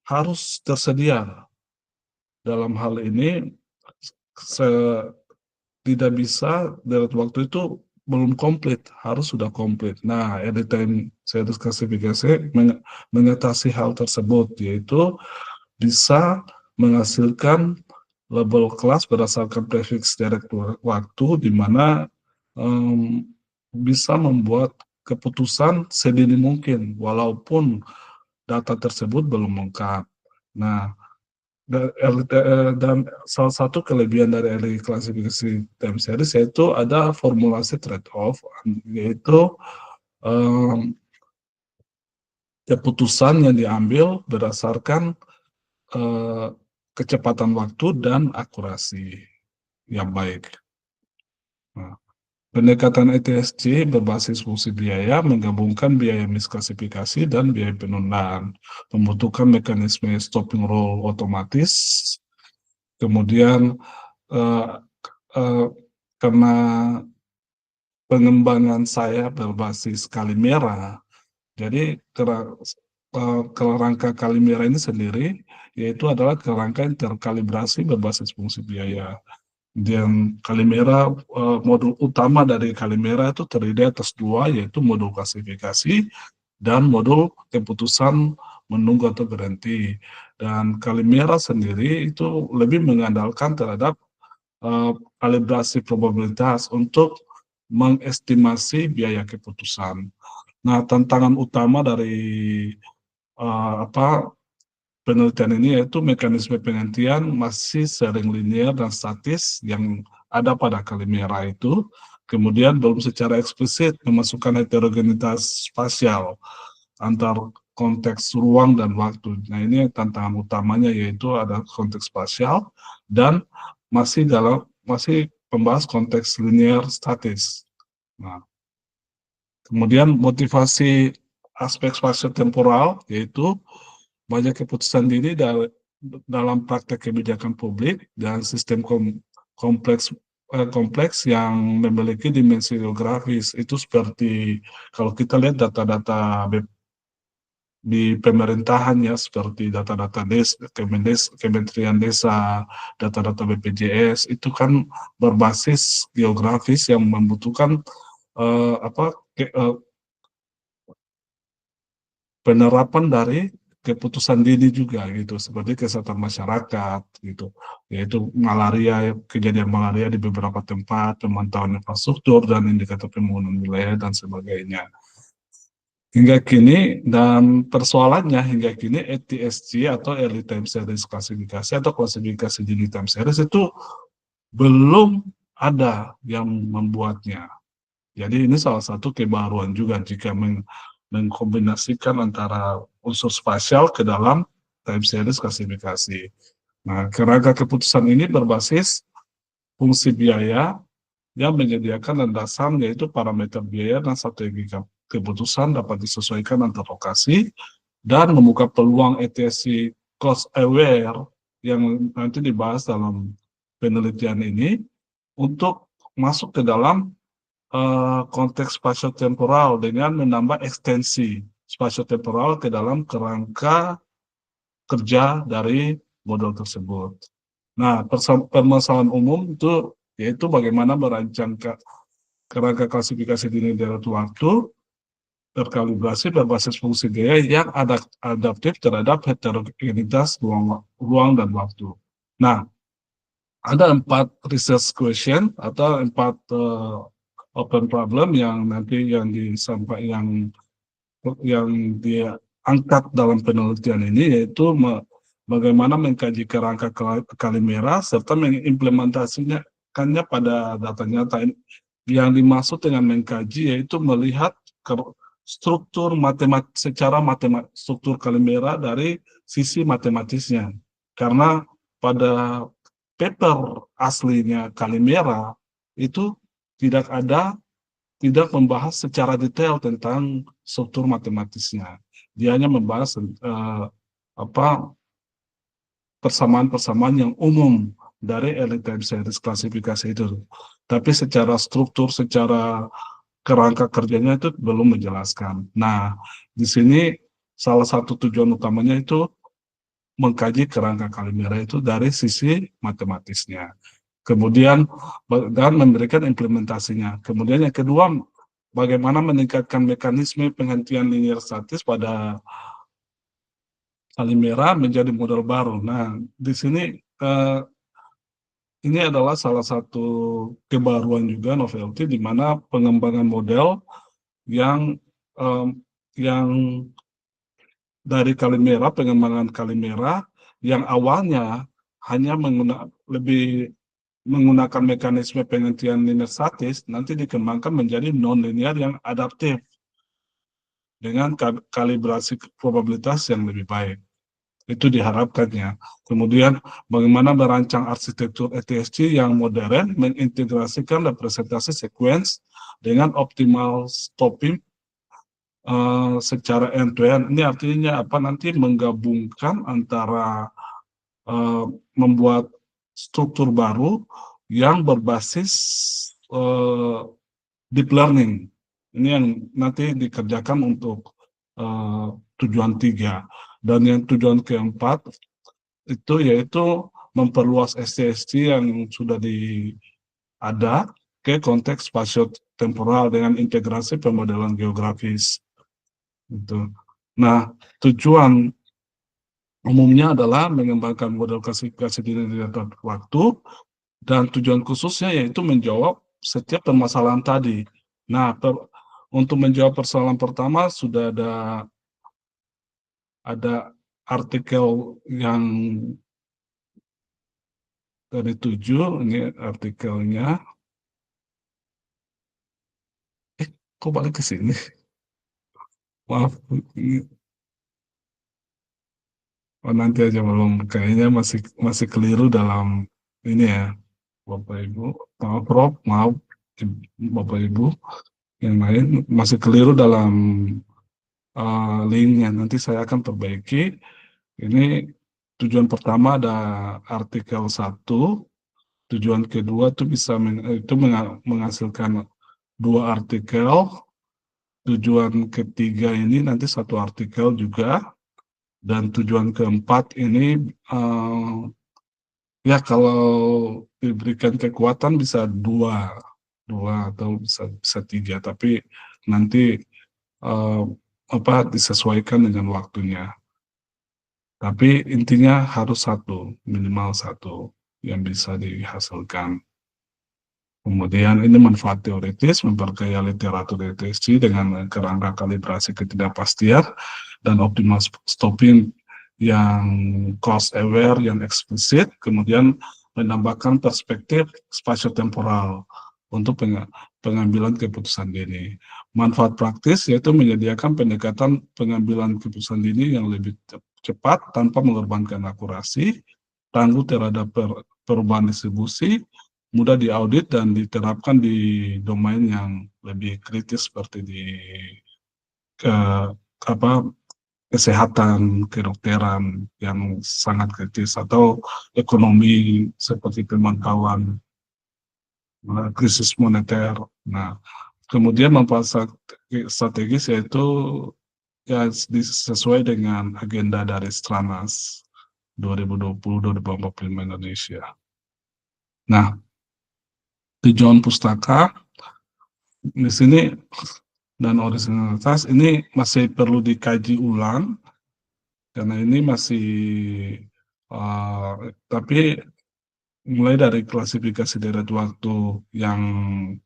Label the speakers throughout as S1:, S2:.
S1: harus tersedia. Dalam hal ini, se tidak bisa dalam waktu itu belum komplit, harus sudah komplit. Nah, Anytime Series klasifikasi mengatasi hal tersebut, yaitu bisa menghasilkan label kelas berdasarkan prefix direct waktu, di mana bisa membuat keputusan sedini mungkin, walaupun data tersebut belum lengkap. Nah, dan salah satu kelebihan dari early klasifikasi time series yaitu ada formulasi trade-off, yaitu um, keputusan yang diambil berdasarkan uh, kecepatan waktu dan akurasi yang baik. Nah, pendekatan ETSC berbasis fungsi biaya menggabungkan biaya misklasifikasi dan biaya penundaan, membutuhkan mekanisme stopping rule otomatis, kemudian uh, uh, karena pengembangan saya berbasis Kalimera, jadi kerangka Kalimera ini sendiri yaitu adalah kerangka yang terkalibrasi berbasis fungsi biaya. Dan Kalimera, modul utama dari Kalimera itu terdiri atas dua, yaitu modul klasifikasi dan modul keputusan menunggu atau berhenti. Dan Kalimera sendiri itu lebih mengandalkan terhadap kalibrasi probabilitas untuk mengestimasi biaya keputusan. Nah, tantangan utama dari penelitian ini yaitu mekanisme penghentian masih sering linear dan statis yang ada pada Kalimera itu, kemudian belum secara eksplisit memasukkan heterogenitas spasial antar konteks ruang dan waktu. Nah, ini tantangan utamanya, yaitu ada konteks spasial dan masih membahas konteks linear statis. Nah, kemudian motivasi aspek spasio temporal, yaitu banyak keputusan dini dalam praktek kebijakan publik dan sistem kompleks yang memiliki dimensi geografis. Itu seperti kalau kita lihat data-data di pemerintahan, ya, seperti data-data Kementerian Desa, data-data BPJS, itu kan berbasis geografis yang membutuhkan eh, apa penerapan dari keputusan dini juga gitu, seperti kesehatan masyarakat gitu, yaitu kejadian malaria di beberapa tempat, pemantauan infrastruktur dan indikator pembangunan wilayah dan sebagainya. Hingga kini, dan persoalannya hingga kini ETSC atau Early Time Series klasifikasi atau klasifikasi dini time series itu belum ada yang membuatnya. Jadi ini salah satu kebaruan juga jika mengkombinasikan antara unsur spasial ke dalam time series klasifikasi. Nah, kerangka keputusan ini berbasis fungsi biaya yang menyediakan landasan, yaitu parameter biaya dan strategi keputusan dapat disesuaikan antar lokasi dan membuka peluang ETSC cost aware yang nanti dibahas dalam penelitian ini untuk masuk ke dalam konteks spatiotemporal dengan menambah ekstensi spatiotemporal ke dalam kerangka kerja dari model tersebut. Nah, permasalahan umum itu yaitu bagaimana merancang kerangka klasifikasi dini dalam waktu terkalibrasi berbasis fungsi gaya yang adaptif terhadap heterogenitas ruang dan waktu. Nah, ada 4 research question atau 4 open problem yang nanti yang diangkat dalam penelitian ini, yaitu bagaimana mengkaji kerangka Kalimera serta mengimplementasikannya pada data nyata. Yang dimaksud dengan mengkaji yaitu melihat struktur struktur Kalimera dari sisi matematisnya. Karena pada paper aslinya Kalimera itu tidak membahas secara detail tentang struktur matematisnya. Dia hanya membahas persamaan-persamaan yang umum dari early time series klasifikasi itu. Tapi secara struktur, secara kerangka kerjanya itu belum menjelaskan. Nah, di sini salah satu tujuan utamanya itu mengkaji kerangka Calimera itu dari sisi matematisnya. Kemudian dan memberikan implementasinya. Kemudian yang kedua, bagaimana meningkatkan mekanisme penghentian linear statis pada Calimera menjadi model baru. Nah, di sini ini adalah salah satu kebaruan juga novelty di mana pengembangan model yang em, yang dari Calimera, pengembangan Calimera yang awalnya hanya lebih menggunakan mekanisme penghentian linear statis, nanti dikembangkan menjadi non-linear yang adaptif dengan kalibrasi probabilitas yang lebih baik. Itu diharapkannya. Kemudian bagaimana merancang arsitektur ETSC yang modern, mengintegrasikan representasi sequence dengan optimal stopping secara end-to-end. Ini artinya apa, nanti menggabungkan antara membuat struktur baru yang berbasis deep learning. Ini yang nanti dikerjakan untuk tujuan 3. Dan yang tujuan keempat itu yaitu memperluas STST yang sudah ada ke konteks spasio temporal dengan integrasi pemodelan geografis. Gitu. Nah, tujuan umumnya adalah mengembangkan model klasifikasi dini data waktu, dan tujuan khususnya yaitu menjawab setiap permasalahan tadi. Nah, untuk menjawab persoalan pertama sudah ada artikel yang dari 7, ini artikelnya. Kok balik ke sini? Maaf, nanti aja, belum, kayaknya masih masih keliru dalam ini ya, Bapak Ibu. Maaf, Prof, maaf, Bapak Ibu yang lain masih keliru dalam linknya. Nanti saya akan perbaiki. Ini tujuan pertama ada artikel 1, tujuan kedua itu bisa menghasilkan 2 artikel, tujuan ketiga ini nanti 1 artikel juga, dan tujuan keempat ini ya kalau diberikan kekuatan bisa 2 atau bisa 3, tapi nanti disesuaikan dengan waktunya. Tapi intinya harus 1, minimal 1 yang bisa dihasilkan. Kemudian ini manfaat teoritis, memperkaya literatur deteksi dengan kerangka kalibrasi ketidakpastian dan optimal stopping yang cost aware, yang eksplisit, kemudian menambahkan perspektif spatiotemporal untuk pengambilan keputusan dini. Manfaat praktis yaitu menyediakan pendekatan pengambilan keputusan dini yang lebih cepat tanpa mengorbankan akurasi, tangguh terhadap perubahan distribusi, mudah diaudit dan diterapkan di domain yang lebih kritis seperti di apa kesehatan, kedokteran yang sangat kritis, atau ekonomi seperti pemantauan krisis moneter. Nah, kemudian manfaat strategis yaitu ya sesuai dengan agenda dari Stranas 2020-2045 Indonesia. Nah, tujuan pustaka di sini dan originalitas ini masih perlu dikaji ulang karena ini masih tapi mulai dari klasifikasi deret waktu yang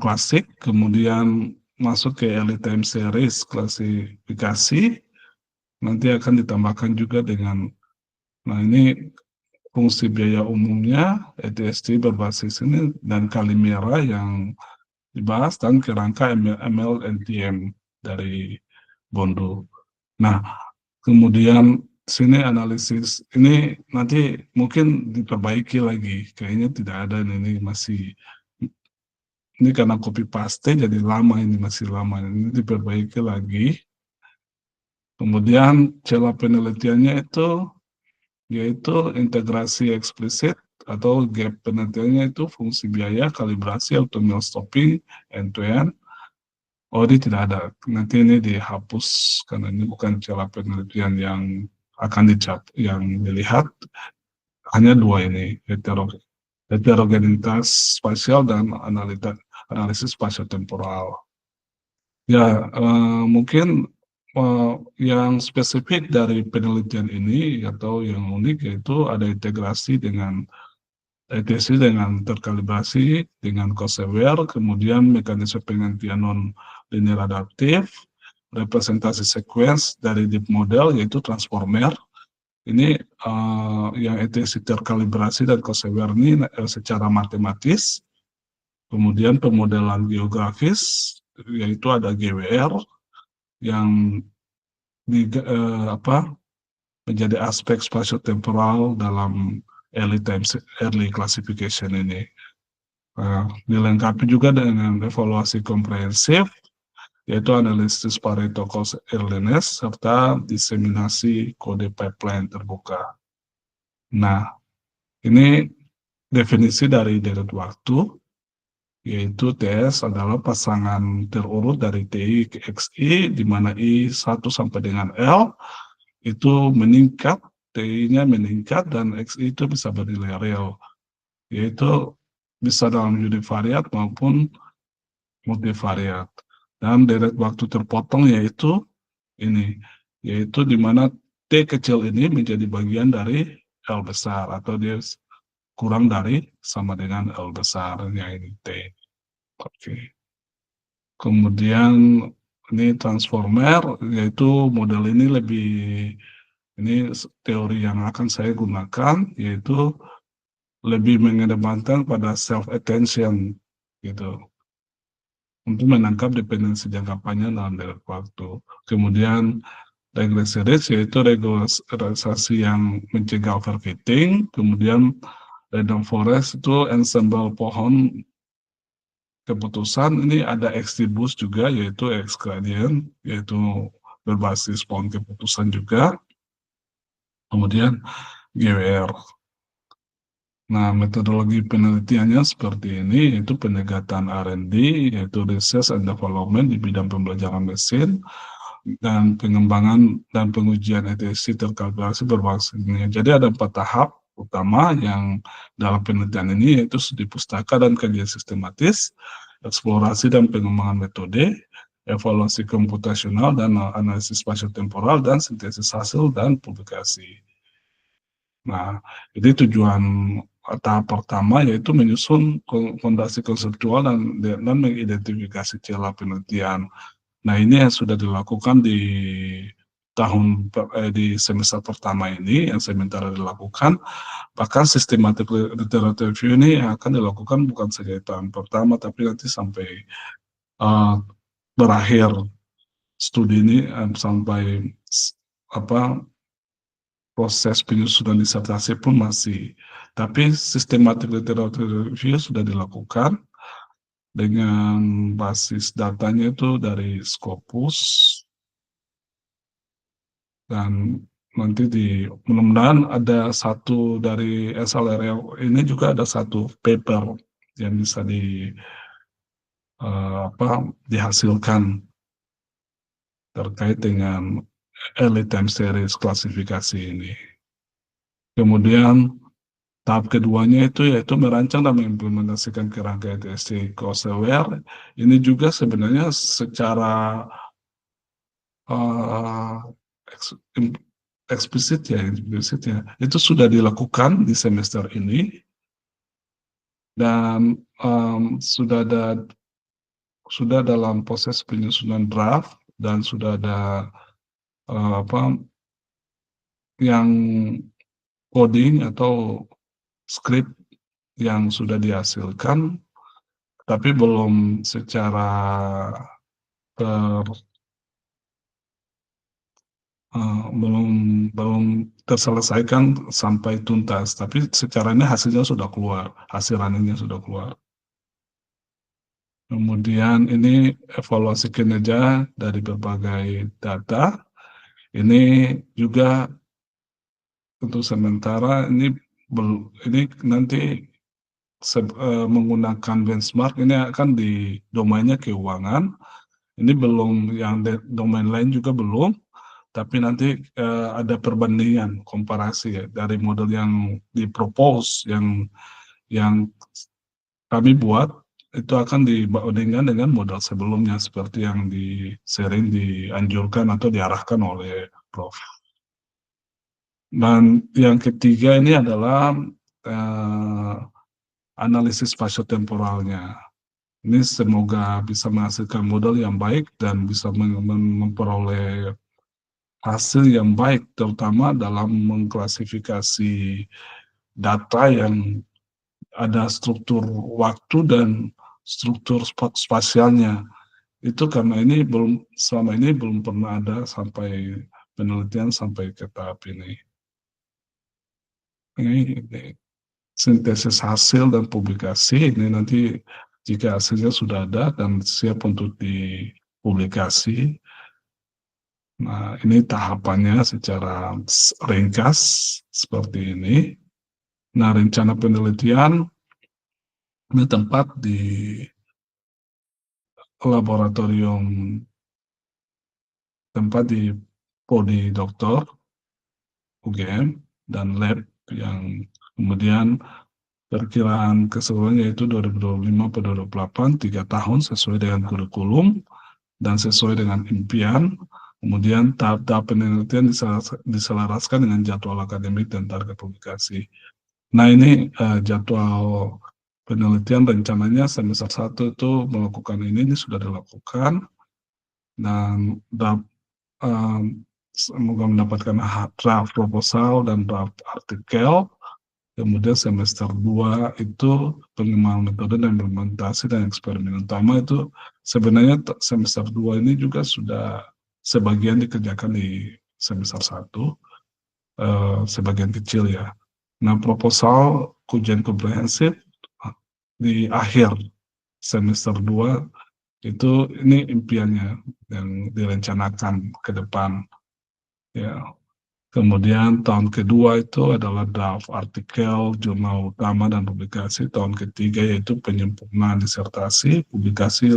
S1: klasik, kemudian masuk ke early time series klasifikasi, nanti akan ditambahkan juga dengan, nah ini fungsi biaya umumnya, ETST berbasis ini, dan Calimera yang dibahas, dan kerangka ML NTM dari Bondo. Nah, kemudian sini analisis ini nanti mungkin diperbaiki lagi, kayaknya tidak ada, ini masih, ini karena copy paste jadi lama, ini masih lama, ini diperbaiki lagi. Kemudian celah penelitiannya itu yaitu integrasi eksplisit atau gap penelitiannya itu fungsi biaya, kalibrasi, optimal stopping, end-to-end, Oh, ini tidak ada. Nanti ini dihapus karena ini bukan cara penelitian yang akan yang dilihat, hanya dua ini, heterogenitas spasial dan analisis spasio-temporal. Ya, mungkin yang spesifik dari penelitian ini atau yang unik yaitu ada integrasi dengan ETC dengan terkalibrasi dengan Coursever, kemudian mekanisme penghentian non-linear adaptif, representasi sequence dari deep model yaitu transformer. Ini yang ETC terkalibrasi dan Coursever ini secara matematis, kemudian pemodelan geografis yaitu ada GWR yang menjadi aspek spatio-temporal dalam early classification ini. Dilengkapi juga dengan evaluasi komprehensif, yaitu analisis Pareto cost earliness, serta diseminasi kode pipeline terbuka. Nah, ini definisi dari deret waktu, yaitu TS adalah pasangan terurut dari TI ke XI, di mana I 1 sampai dengan L, itu meningkat, TI-nya meningkat, dan XI itu bisa bernilai real, yaitu bisa dalam univariat maupun multivariat. Dan deret waktu terpotong yaitu ini, yaitu di mana T kecil ini menjadi bagian dari L besar, atau dia kurang dari sama dengan L besar, yang ini T. Oke. Kemudian ini transformer, yaitu model ini ini teori yang akan saya gunakan, yaitu lebih mengedepankan pada self attention gitu, untuk menangkap dependensi jangka panjang dalam deret waktu. Kemudian regresi ridge yaitu regularisasi yang mencegah overfitting. Kemudian random forest itu ensemble pohon keputusan. Ini ada XTBoost juga, yaitu X gradient, yaitu berbasis pohon keputusan juga. Kemudian GWR. Nah, metodologi penelitiannya seperti ini, yaitu pendekatan R&D, yaitu Research and Development di bidang pembelajaran mesin, dan pengembangan dan pengujian ETC terkalibrasi berbasis ini. Jadi ada 4 tahap utama yang dalam penelitian ini, yaitu studi pustaka dan kajian sistematis, eksplorasi dan pengembangan metode, evaluasi komputasional dan analisis spasio-temporal, dan sintesis hasil dan publikasi. Nah, jadi tujuan tahap pertama yaitu menyusun fondasi konseptual dan mengidentifikasi celah penelitian. Nah, ini yang sudah dilakukan di semester pertama ini, yang sementara dilakukan. Bahkan systematic literature review ini akan dilakukan bukan saja di tahun pertama, tapi nanti sampai berakhir studi ini, sampai proses penyusunan disertasi pun masih. Tapi systematic literature review sudah dilakukan dengan basis datanya itu dari Scopus, dan nanti mudah-mudahan ada satu dari SLRL ini juga ada satu paper yang bisa dihasilkan terkait dengan early time series klasifikasi ini. Kemudian tahap keduanya itu yaitu merancang dan mengimplementasikan kerangka ETC Courseware. Ini juga sebenarnya secara eksplisit ya, itu sudah dilakukan di semester ini, dan sudah dalam proses penyusunan draft, dan sudah ada yang coding atau script yang sudah dihasilkan, tapi belum secara belum terselesaikan sampai tuntas, tapi secara ini hasilnya sudah keluar, hasil runningnya sudah keluar. Kemudian ini evaluasi kinerja dari berbagai data. Ini juga untuk sementara ini nanti menggunakan benchmark, ini akan di domainnya keuangan, Ini belum yang domain lain juga belum, tapi nanti ada perbandingan komparasi ya dari model yang dipropose yang kami buat itu akan dibandingkan dengan modal sebelumnya seperti yang sering dianjurkan atau diarahkan oleh Prof. Dan yang ketiga ini adalah eh, analisis spatiotemporalnya. Ini semoga bisa menghasilkan modal yang baik dan bisa memperoleh hasil yang baik, terutama dalam mengklasifikasi data yang ada struktur waktu dan struktur spasialnya. Itu karena ini belum selama ini belum pernah ada sampai penelitian sampai ke tahap ini. Ini sintesis hasil dan publikasi ini nanti jika hasilnya sudah ada dan siap untuk dipublikasi. Nah, ini tahapannya secara ringkas seperti ini. Nah, rencana penelitian ini tempat di laboratorium, tempat di Prodi Doktor UGM dan lab yang kemudian perkiraan keseluruhannya yaitu 2025 ke 2028, 3 tahun sesuai dengan kurikulum dan sesuai dengan impian. Kemudian tahap-tahap penelitian diselaraskan dengan jadwal akademik dan target publikasi. Nah, ini jadwal penelitian rencananya semester 1 itu melakukan ini sudah dilakukan dan semoga mendapatkan draft proposal dan draft artikel. Kemudian semester 2 itu pengembangan metode dan implementasi dan eksperimen utama itu sebenarnya semester 2 ini juga sudah sebagian dikerjakan di semester 1, sebagian kecil ya. Nah, proposal ujian komprehensif di akhir semester 2 itu ini impiannya yang direncanakan ke depan ya. Kemudian tahun kedua itu adalah draft artikel, jurnal utama dan publikasi. Tahun ketiga yaitu penyempurnaan disertasi, publikasi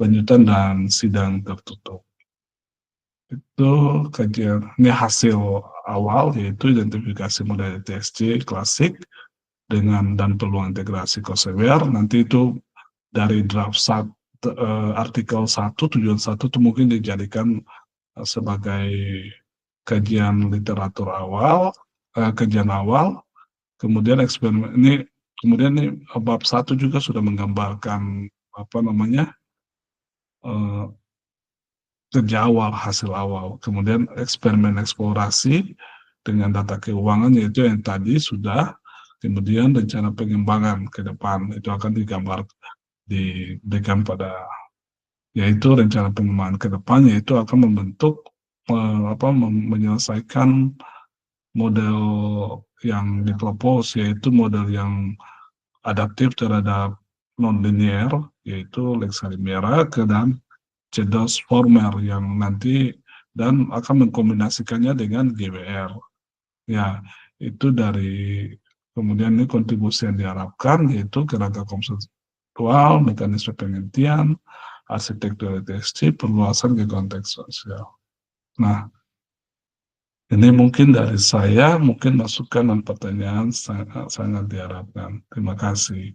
S1: lanjutan dan sidang tertutup. Itu kajian, ini hasil awal yaitu identifikasi model TSC klasik dengan dan peluang integrasi Coursever. Nanti itu dari draft artikel 1, tujuan 1 itu mungkin dijadikan sebagai kajian literatur awal, kajian awal, kemudian eksperimen ini, kemudian ini bab 1 juga sudah menggambarkan apa namanya eh, kerja awal, hasil awal, kemudian eksperimen eksplorasi dengan data keuangan yaitu yang tadi sudah, kemudian rencana pengembangan ke depan itu akan diberikan pada yaitu rencana pengembangan ke depan yaitu akan membentuk menyelesaikan model yang dipropos yaitu model yang adaptif terhadap non-linear yaitu Lexa Limera ke dan CEDOS Former yang nanti dan akan mengkombinasikannya dengan GWR ya. Itu dari kemudian ini kontribusi yang diharapkan yaitu kerangka konseptual, mekanisme penelitian, arsitektur TSC, perluasan ke konteks sosial. Nah, ini mungkin dari saya, mungkin masukan dan pertanyaan sangat, sangat diharapkan. Terima kasih.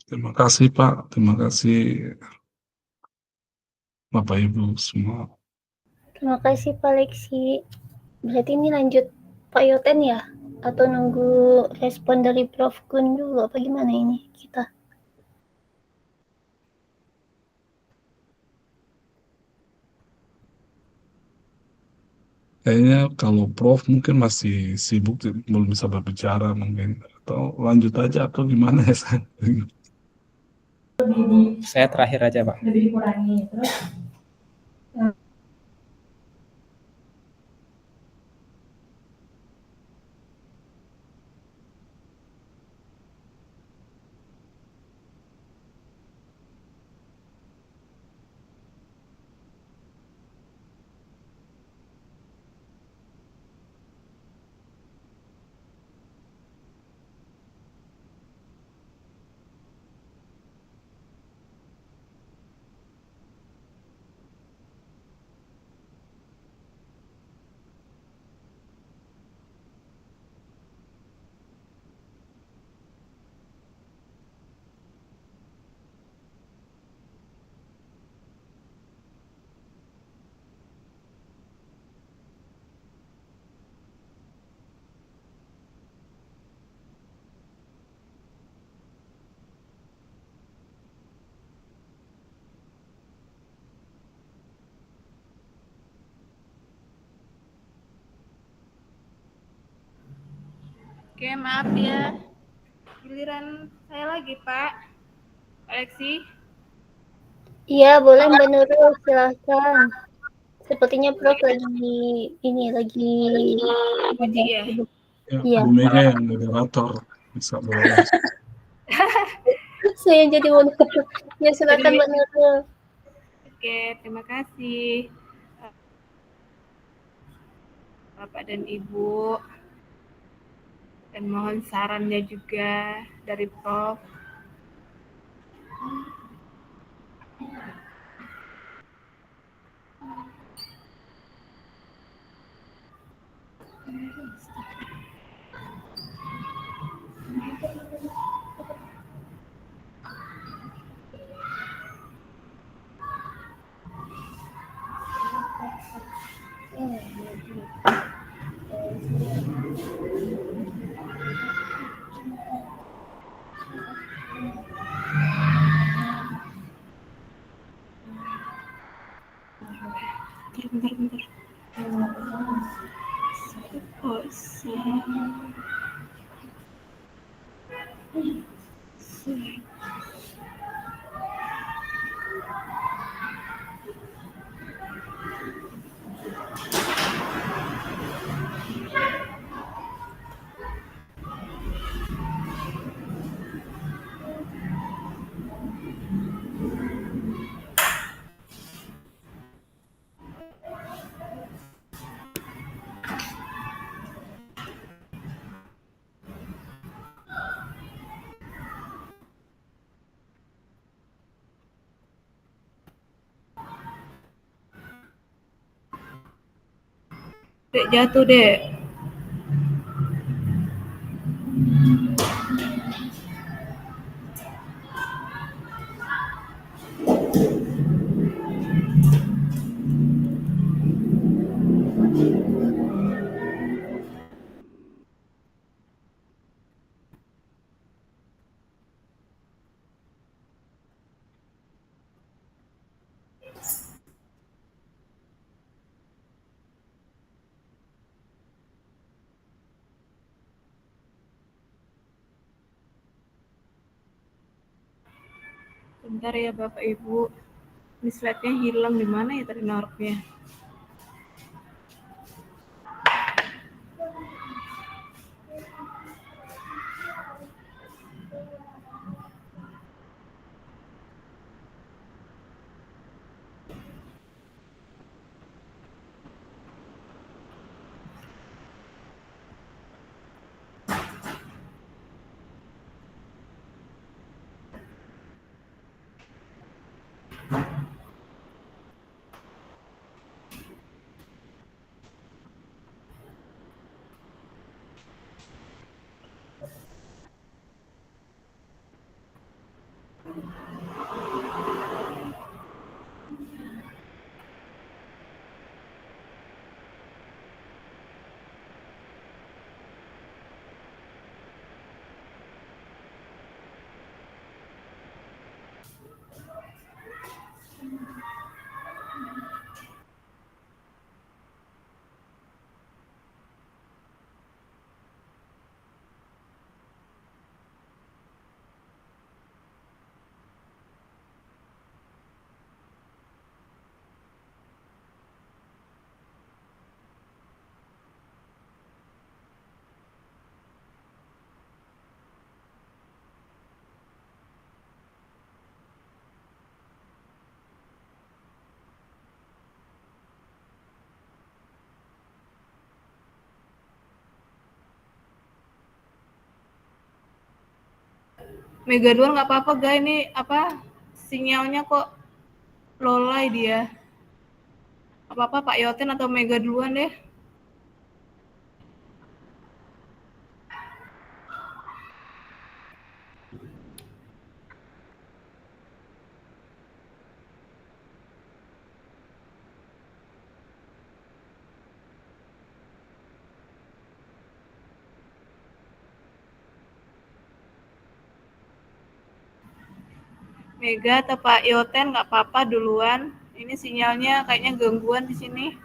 S1: Terima kasih Pak, terima kasih Bapak Ibu semua.
S2: Terima kasih Pak Lexi. Berarti ini lanjut Pak Yoten ya? Atau nunggu respon dari Prof. Kun dulu? Apa gimana ini kita?
S1: Kayaknya kalau Prof mungkin masih sibuk, belum bisa berbicara mungkin. Atau lanjut aja atau gimana ya?
S3: Saya terakhir aja Pak. Oke, maaf ya. Giliran saya lagi, Pak. Alexi.
S2: Iya, boleh Mbak Nurul, silahkan. Sepertinya Prof lagi
S3: Uji ya.
S1: Ya,
S2: Iya.
S1: Bu Mega yang moderator bisa boleh langsung.
S2: Saya jadi moderator. Ya, silakan Mbak Nurul.
S3: Oke, terima kasih Bapak dan Ibu. Dan mohon sarannya juga dari Prof. Bentar. Oh, Dek jatuh, Dek. Bentar ya Bapak Ibu. Ini slide-nya hilang di mana ya tadi naruhnya? Mega duluan nggak apa-apa, Ga. Ini apa sinyalnya kok lolai dia. Apa-apa Pak Yoten atau Mega duluan deh. Mega atau Pak Yoten nggak apa-apa duluan. Ini sinyalnya kayaknya gangguan di sini.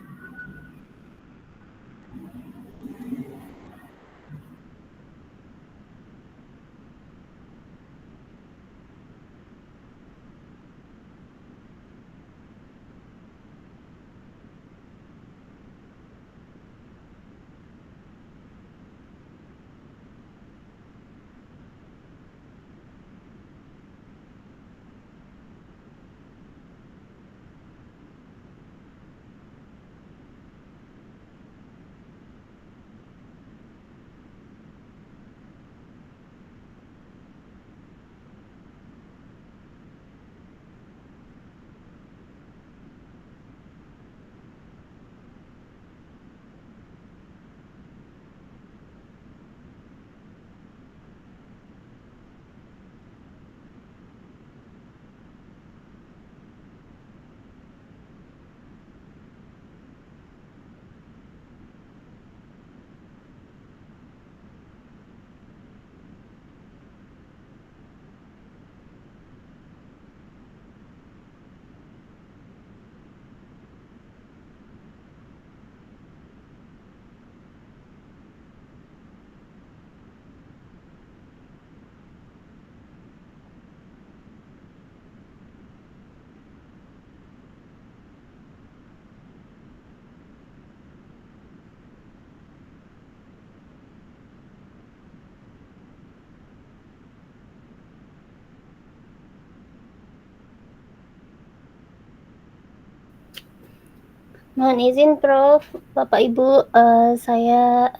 S2: Mohon izin Prof, Bapak Ibu, saya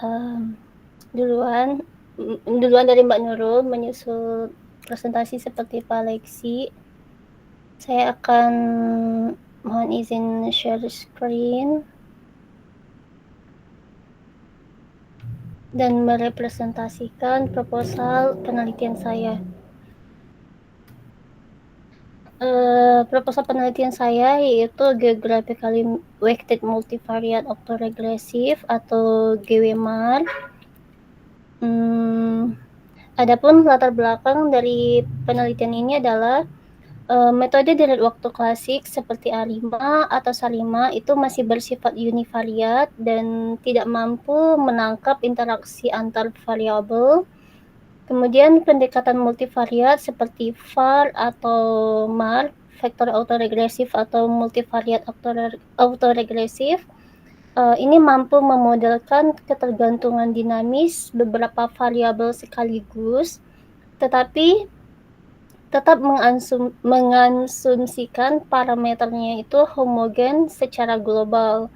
S2: duluan dari Mbak Nurul menyusul presentasi seperti Pak Lexi. Saya akan mohon izin share screen dan merepresentasikan proposal penelitian saya. Proposal penelitian saya yaitu Geographically Weighted Multivariate Autoregressive atau GWMAR. Adapun latar belakang dari penelitian ini adalah metode deret waktu klasik seperti A5 atau S5 itu masih bersifat univariat dan tidak mampu menangkap interaksi antar variabel. Kemudian pendekatan multivariat seperti VAR atau MAR, vektor autoregresif atau multivariat autoregresif, ini mampu memodelkan ketergantungan dinamis beberapa variabel sekaligus, tetapi tetap mengasumsikan parameternya itu homogen secara global,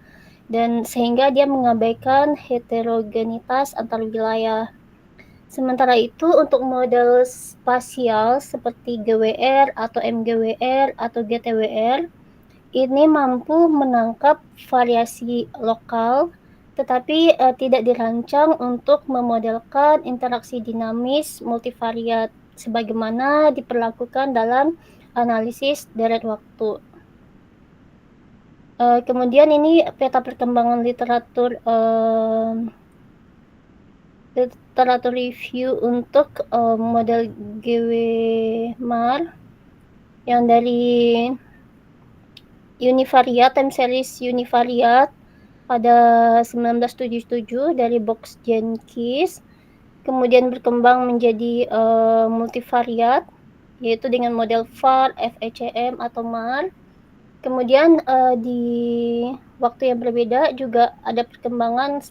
S2: dan sehingga dia mengabaikan heterogenitas antar wilayah. Sementara itu untuk model spasial seperti GWR atau MGWR atau GTWR, ini mampu menangkap variasi lokal, tetapi tidak dirancang untuk memodelkan interaksi dinamis multivariat sebagaimana diperlakukan dalam analisis deret waktu. Kemudian ini peta perkembangan literatur review untuk model GWMAR yang dari univariat, time series univariat pada 1977 dari Box Jenkins, kemudian berkembang menjadi multivariat yaitu dengan model VAR, FECM atau MAR. Kemudian di waktu yang berbeda juga ada perkembangan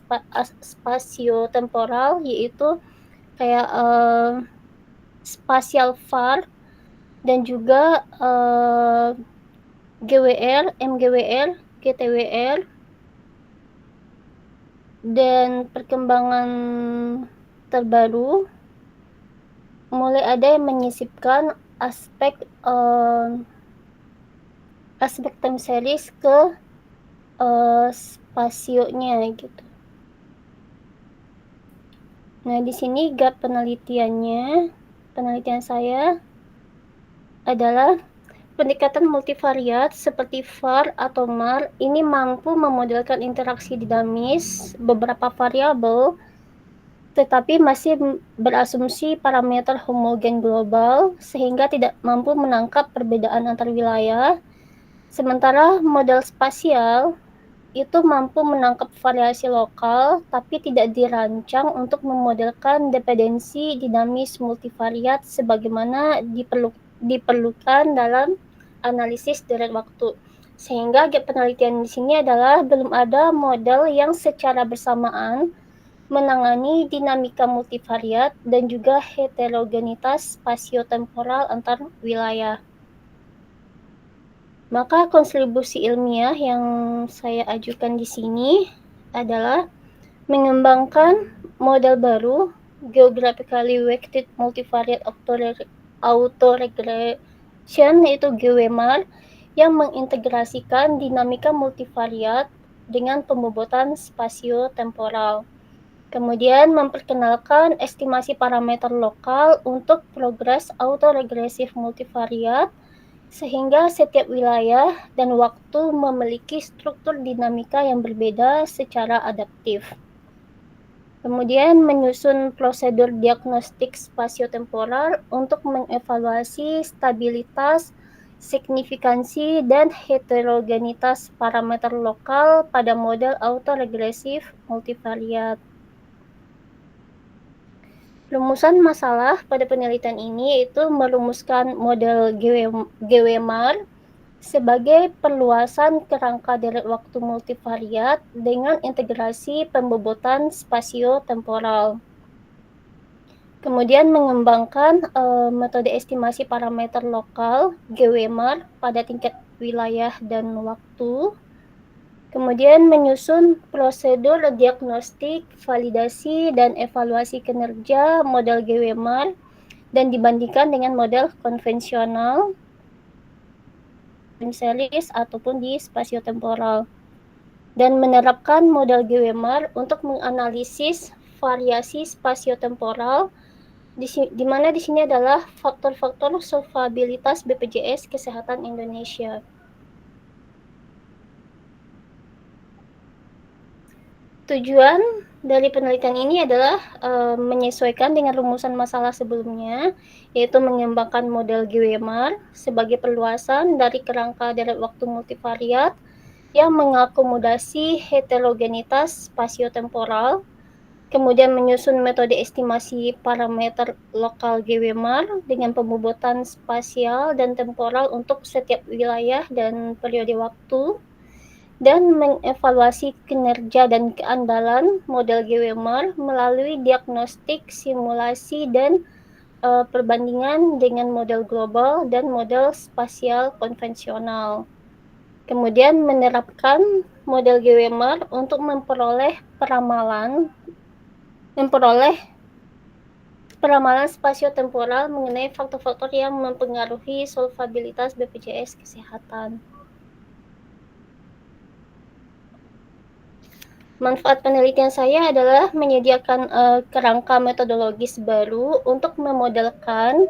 S2: spasio-temporal yaitu kayak spasial VAR dan juga GWR, MGWR, GTWR, dan perkembangan terbaru mulai ada yang menyisipkan aspek aspek time series ke spasionya gitu. Nah, di sini gap penelitian saya adalah pendekatan multivariat seperti VAR atau MAR ini mampu memodelkan interaksi dinamis beberapa variabel tetapi masih berasumsi parameter homogen global sehingga tidak mampu menangkap perbedaan antar wilayah. Sementara model spasial itu mampu menangkap variasi lokal, tapi tidak dirancang untuk memodelkan dependensi dinamis multivariat sebagaimana diperlukan dalam analisis deret waktu. Sehingga gap penelitian di sini adalah belum ada model yang secara bersamaan menangani dinamika multivariat dan juga heterogenitas spasio-temporal antar wilayah. Maka kontribusi ilmiah yang saya ajukan di sini adalah mengembangkan model baru Geographically Weighted Multivariate Autoregression yaitu GWMAR yang mengintegrasikan dinamika multivariat dengan pembobotan spasio-temporal. Kemudian memperkenalkan estimasi parameter lokal untuk progres autoregresif multivariat sehingga setiap wilayah dan waktu memiliki struktur dinamika yang berbeda secara adaptif. Kemudian menyusun prosedur diagnostik spasio-temporal untuk mengevaluasi stabilitas, signifikansi, dan heterogenitas parameter lokal pada model autoregresif multivariat. Rumusan masalah pada penelitian ini yaitu merumuskan model GWMAR sebagai perluasan kerangka deret waktu multivariat dengan integrasi pembobotan spasio-temporal. Kemudian mengembangkan metode estimasi parameter lokal GWMAR pada tingkat wilayah dan waktu. Kemudian menyusun prosedur diagnostik, validasi, dan evaluasi kinerja model GWMAR dan dibandingkan dengan model konvensional series ataupun di spasio-temporal. Dan menerapkan model GWMAR untuk menganalisis variasi spasio-temporal di mana di sini adalah faktor-faktor solvabilitas BPJS Kesehatan Indonesia. Tujuan dari penelitian ini adalah menyesuaikan dengan rumusan masalah sebelumnya, yaitu mengembangkan model GWMAR sebagai perluasan dari kerangka deret waktu multivariat yang mengakomodasi heterogenitas spasio-temporal, kemudian menyusun metode estimasi parameter lokal GWMAR dengan pembobotan spasial dan temporal untuk setiap wilayah dan periode waktu, dan mengevaluasi kinerja dan keandalan model GWMAR melalui diagnostik, simulasi, dan perbandingan dengan model global dan model spasial konvensional. Kemudian menerapkan model GWMAR untuk memperoleh peramalan spasio-temporal mengenai faktor-faktor yang mempengaruhi solvabilitas BPJS Kesehatan. Manfaat penelitian saya adalah menyediakan kerangka metodologis baru untuk memodelkan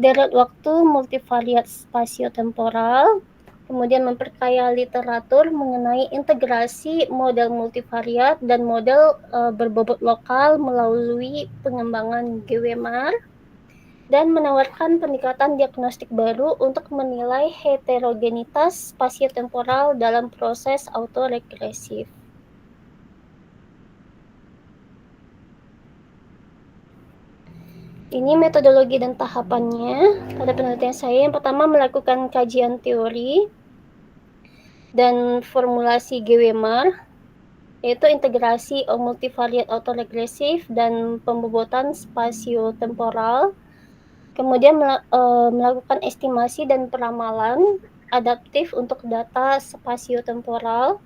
S2: deret waktu multivariat spasio-temporal, kemudian memperkaya literatur mengenai integrasi model multivariat dan model berbobot lokal melalui pengembangan GWMAR, dan menawarkan pendekatan diagnostik baru untuk menilai heterogenitas spasio-temporal dalam proses autoregresif. Ini metodologi dan tahapannya. Pada penelitian saya, yang pertama melakukan kajian teori dan formulasi GWMAR, yaitu integrasi multivariat autoregresif dan pembobotan spasio-temporal. Kemudian melakukan estimasi dan peramalan adaptif untuk data spasio-temporal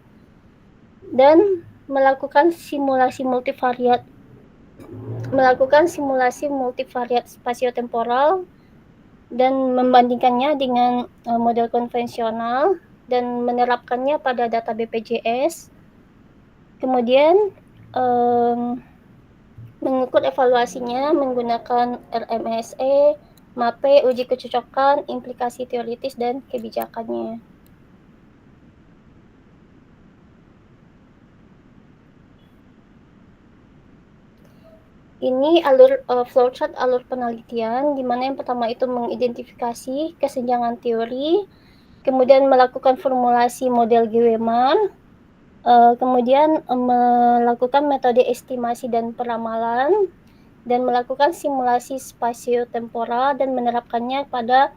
S2: dan melakukan simulasi multivariat melakukan simulasi multivariat spasiotemporal dan membandingkannya dengan model konvensional dan menerapkannya pada data BPJS. Kemudian mengukur evaluasinya menggunakan RMSE, MAPE, uji kecocokan, implikasi teoritis, dan kebijakannya. Ini flowchart alur penelitian, di mana yang pertama itu mengidentifikasi kesenjangan teori, kemudian melakukan formulasi model GWMAR, kemudian melakukan metode estimasi dan peramalan, dan melakukan simulasi spasio-temporal dan menerapkannya pada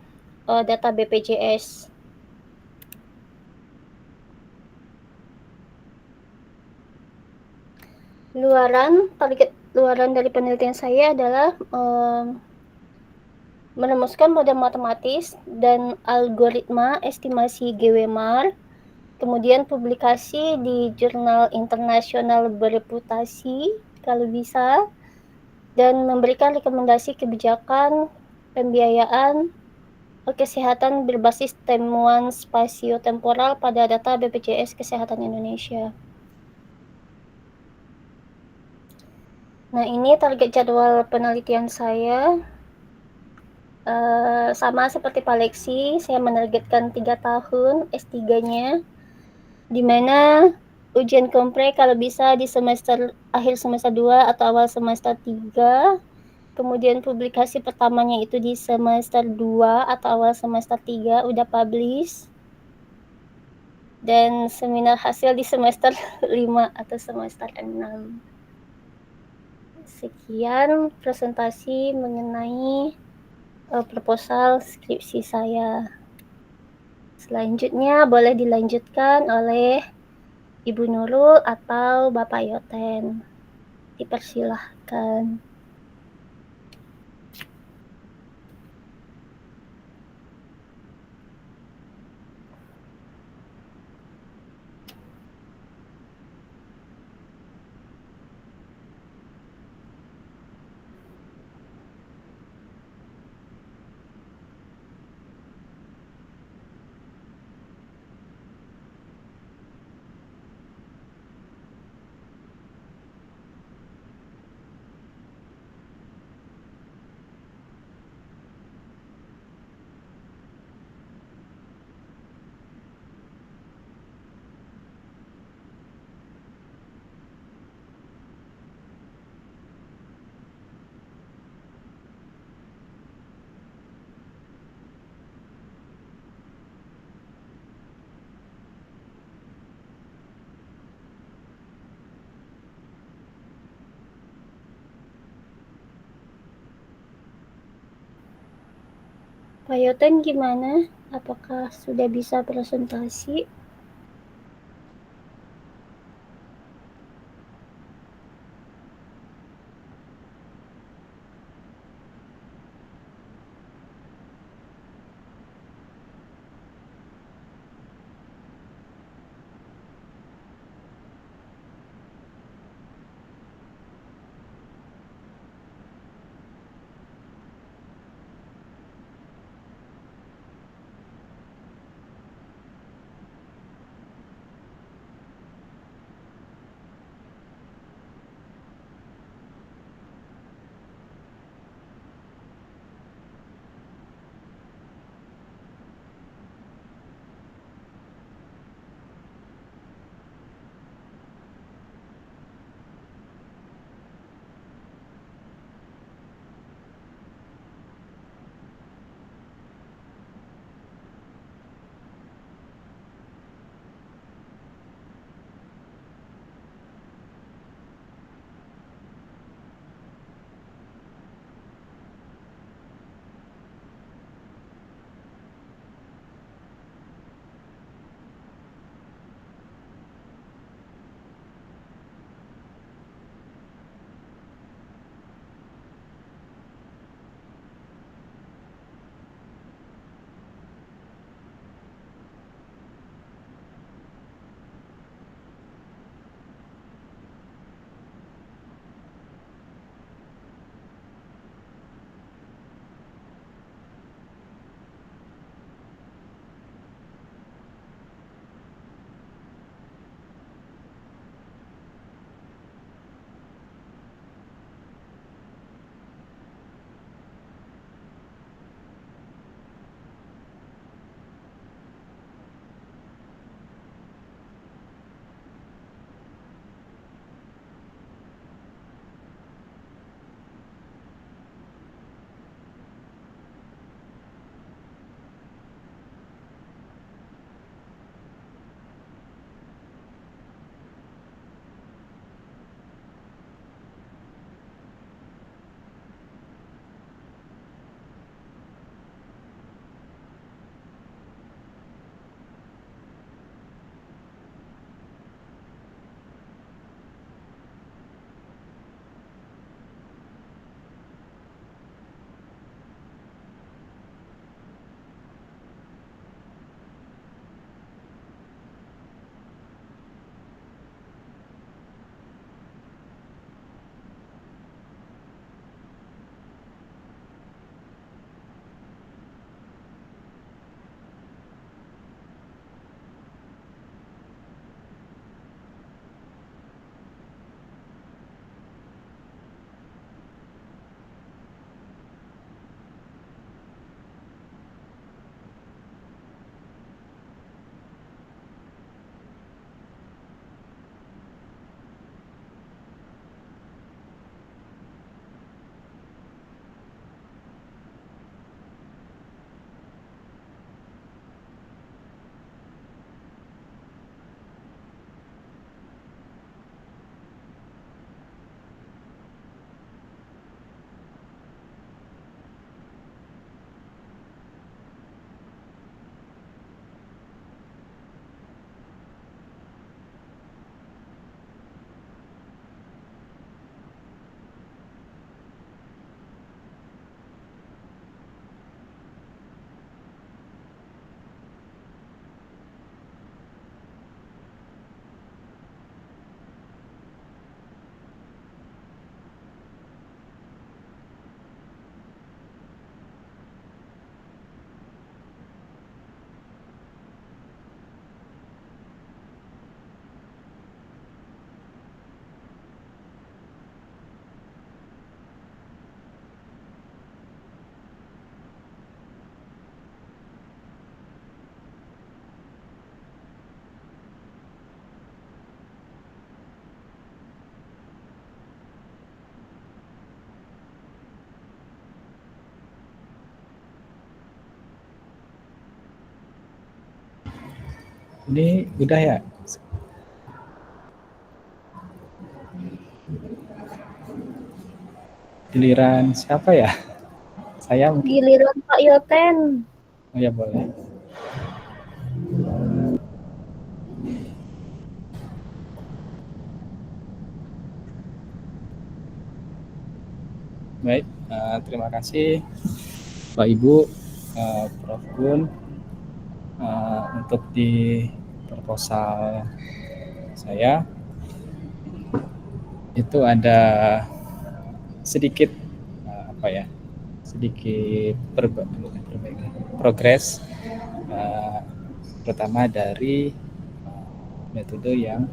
S2: data BPJS. Target luaran dari penelitian saya adalah merumuskan model matematis dan algoritma estimasi GWMAR, kemudian publikasi di jurnal internasional bereputasi kalau bisa, dan memberikan rekomendasi kebijakan pembiayaan kesehatan berbasis temuan spasio-temporal pada data BPJS Kesehatan Indonesia. Nah, ini target jadwal penelitian saya. Sama seperti Pak Leksi, saya menargetkan 3 tahun S3-nya, di mana ujian kompreh kalau bisa di akhir semester 2 atau awal semester 3, kemudian publikasi pertamanya itu di semester 2 atau awal semester 3 udah publish, dan seminar hasil di semester 5 atau semester 6. Sekian presentasi mengenai proposal skripsi saya. Selanjutnya boleh dilanjutkan oleh Ibu Nurul atau Bapak Yoten. Dipersilahkan. Pak Yoten gimana? Apakah sudah bisa presentasi?
S4: Ini udah ya? Giliran siapa ya? Saya mungkin.
S2: Giliran Pak Yoten.
S4: Oh ya boleh. Baik, terima kasih Pak Ibu, Prof. Gun, untuk di proposal saya itu ada sedikit sedikit progres, pertama dari metode yang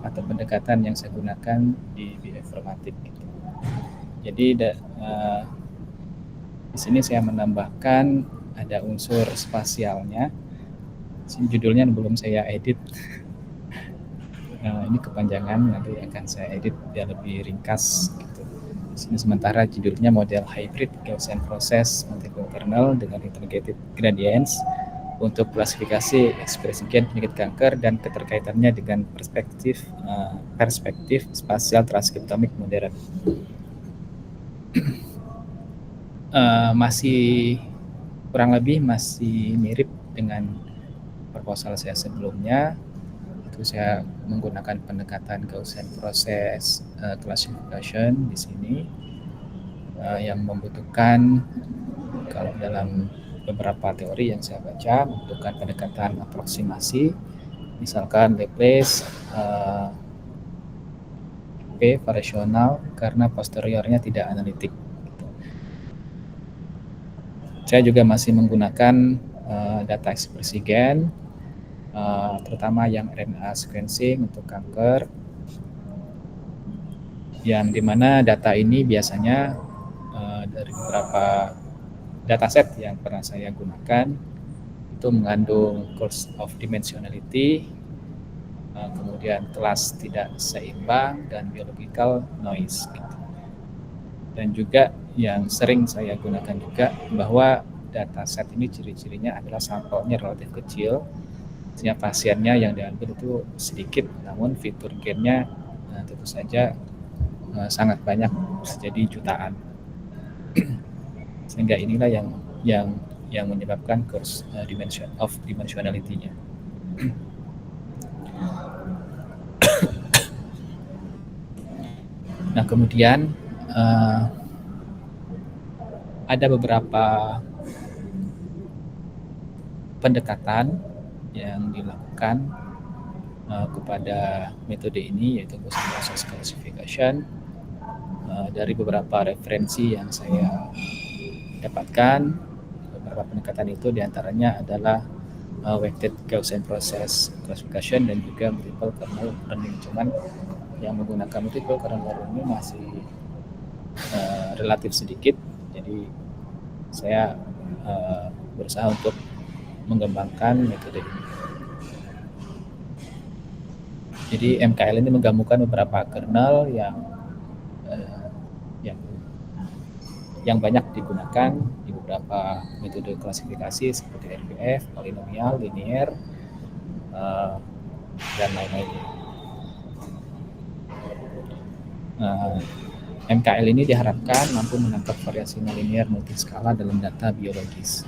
S4: atau pendekatan yang saya gunakan di bioinformatik. Jadi di sini saya menambahkan ada unsur spasialnya. Sini judulnya belum saya edit. Ini kepanjangan, nanti akan saya edit biar lebih ringkas. Gitu. Di sini sementara judulnya model hybrid Gaussian process multiple kernel dengan integrated gradients untuk klasifikasi ekspresi gen penyakit kanker dan keterkaitannya dengan perspektif spasial transkriptomik modern. Masih kurang lebih masih mirip dengan proposal saya sebelumnya. Itu saya menggunakan pendekatan Gaussian process classification di sini yang membutuhkan, kalau dalam beberapa teori yang saya baca, membutuhkan pendekatan aproksimasi, misalkan Laplace P variasional karena posteriornya tidak analitik. Saya juga masih menggunakan data ekspresi gen, terutama yang RNA sequencing untuk kanker, yang dimana data ini biasanya dari beberapa dataset yang pernah saya gunakan itu mengandung curse of dimensionality, kemudian kelas tidak seimbang, dan biological noise. Dan juga yang sering saya gunakan juga bahwa dataset ini ciri-cirinya adalah sampelnya relatif kecil, sehingga pasiennya yang diambil itu sedikit, namun fitur gennya tentu saja sangat banyak, bisa jadi jutaan. Sehingga inilah yang menyebabkan curse of dimensionality-nya. Nah, kemudian ada beberapa pendekatan yang dilakukan kepada metode ini, yaitu Gaussian process classification, dari beberapa referensi yang saya dapatkan. Beberapa pendekatan itu diantaranya adalah weighted Gaussian process classification dan juga multiple kernel learning. Cuman yang menggunakan multiple kernel learning ini masih relatif sedikit, jadi saya berusaha untuk mengembangkan metode ini. Jadi MKL ini menggabungkan beberapa kernel yang banyak digunakan di beberapa metode klasifikasi seperti RPF, polinomial, linear, dan lain-lainnya. MKL ini diharapkan mampu menangkap variasi nonlinear multiskala dalam data biologis.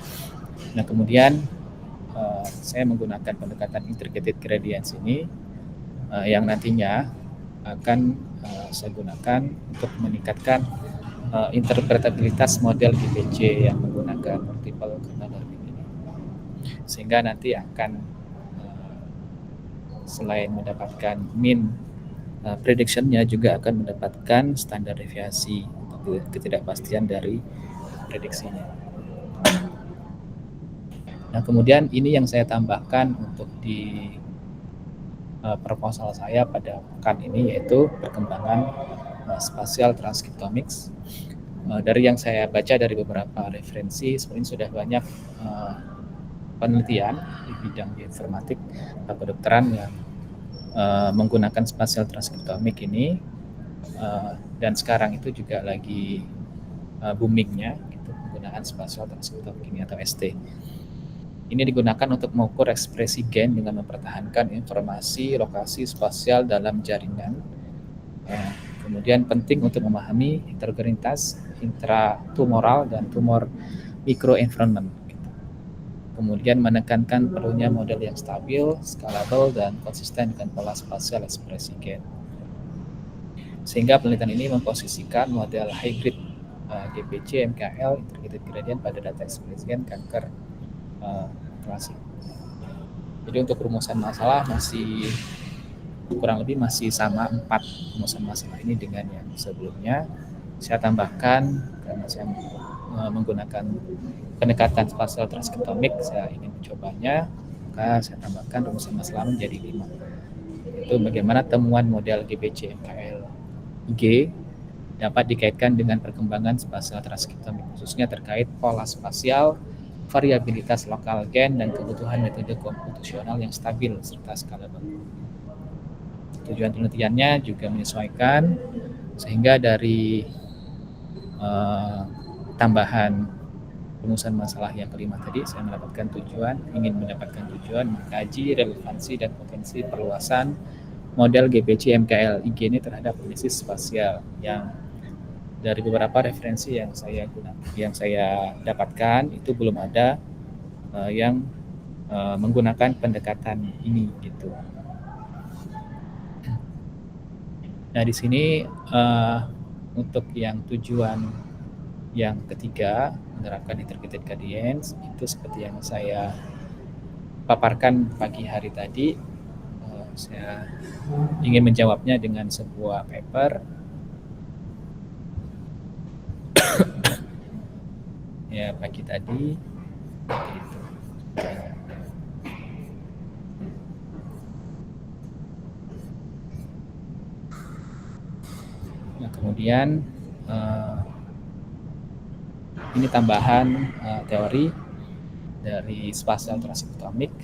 S4: Nah, kemudian saya menggunakan pendekatan integrated gradients ini yang nantinya akan saya gunakan untuk meningkatkan interpretabilitas model GPC yang menggunakan multiple kernel learning ini, sehingga nanti akan selain mendapatkan mean prediction-nya juga akan mendapatkan standar deviasi atau ketidakpastian dari prediksinya. Nah, kemudian ini yang saya tambahkan untuk di proposal saya pada pekan ini, yaitu perkembangan spatial transcriptomics. Dari yang saya baca dari beberapa referensi, sebenarnya sudah banyak penelitian di bidang bioinformatik atau kedokteran yang menggunakan spatial transcriptomic ini, dan sekarang itu juga lagi boomingnya gitu, penggunaan spatial transcriptomic ini atau ST. Ini digunakan untuk mengukur ekspresi gen dengan mempertahankan informasi lokasi spasial dalam jaringan. Kemudian penting untuk memahami heterogenitas intratumoral dan tumor microenvironment. Kemudian menekankan perlunya model yang stabil, scalable, dan konsisten dengan pola spasial ekspresi gen. Sehingga penelitian ini memposisikan model hybrid GPC MKL integrated gradient pada data ekspresi gen kanker klasik. Jadi untuk rumusan masalah masih kurang lebih masih sama 4 rumusan masalah ini dengan yang sebelumnya. Saya tambahkan karena saya menggunakan pendekatan spasial transkriptomik, saya ingin mencobanya, maka saya tambahkan rumusan masalah menjadi 5. Itu bagaimana temuan model GPC MKL IG dapat dikaitkan dengan perkembangan spasial transkriptomik, khususnya terkait pola spasial, variabilitas lokal gen, dan kebutuhan metode komputasional yang stabil serta scalable. Tujuan penelitiannya juga menyesuaikan, sehingga dari tambahan rumusan masalah yang kelima tadi, saya ingin mendapatkan tujuan mengkaji relevansi dan potensi perluasan model GPC MKL IG ini terhadap analisis spasial, yang dari beberapa referensi yang saya dapatkan itu belum ada yang menggunakan pendekatan ini gitu. Nah, di sini untuk yang tujuan yang ketiga, menerapkan integrated gradients, itu seperti yang saya paparkan pagi hari tadi. Saya ingin menjawabnya dengan sebuah paper ya pagi tadi gitu. Nah, kemudian ini tambahan teori dari spasial transkriptomik,